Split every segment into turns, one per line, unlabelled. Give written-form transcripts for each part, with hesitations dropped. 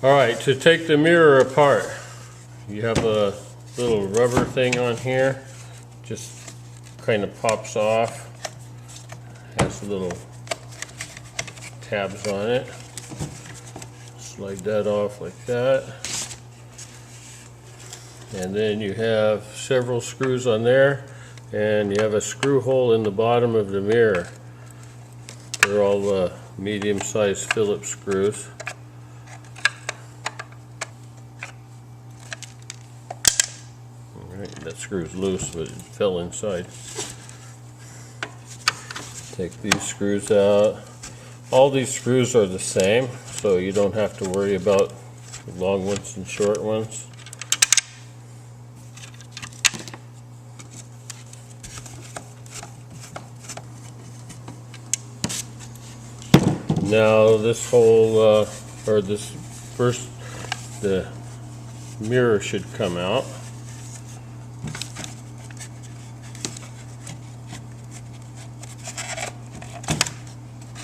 Alright, to take the mirror apart, you have a little rubber thing on here, just kind of pops off, has little tabs on it. Slide that off like that. And then you have several screws on there, and you have a screw hole in the bottom of the mirror. They're all medium-sized Phillips screws. Alright, that screw's loose, but it fell inside. Take these screws out. All these screws are the same, so you don't have to worry about long ones and short ones. Now this whole, the mirror should come out.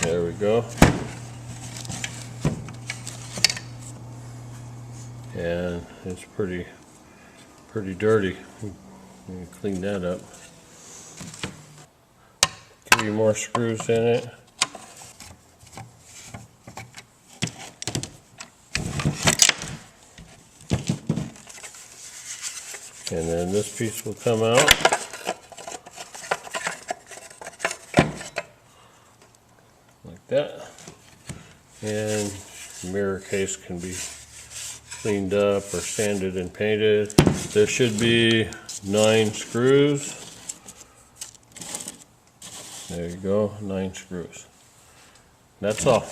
There we go. And it's pretty dirty. Let me clean that up. 3 more screws in it. And then this piece will come out. Like that. And the mirror case can be cleaned up or sanded and painted. There should be 9 screws. There you go, 9 screws. That's all.